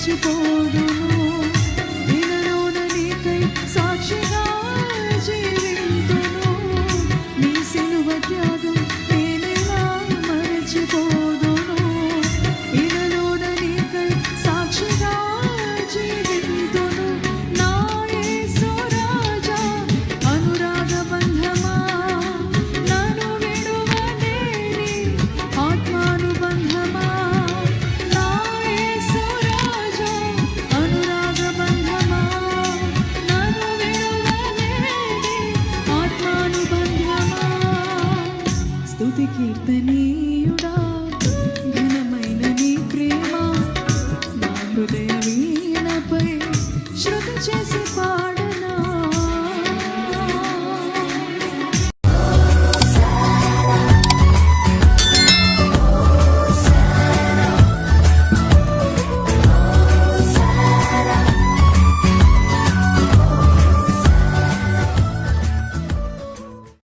మరచిపోదును. ఇనలోన నీకై సాక్షిగా జీవింతును. నీ సిలువ త్యాగం నేనెలా మరచిపోదును. ఇనలోన నీకై సాక్షిగా జీవింతును. నా యేసు రాజా అనురాగ బంధమా నన్ను విడువలేని ఆత్మానుబంధమా. నా యేసు రాజా అనురాగ బంధమా నన్ను విడువలేని ఆత్మానుబంధమా. స్తుతి కీర్తనీయుడా ఘనమైన నీ ప్రేమ నా హృదయ వీణపై శృతి చేసి పాడ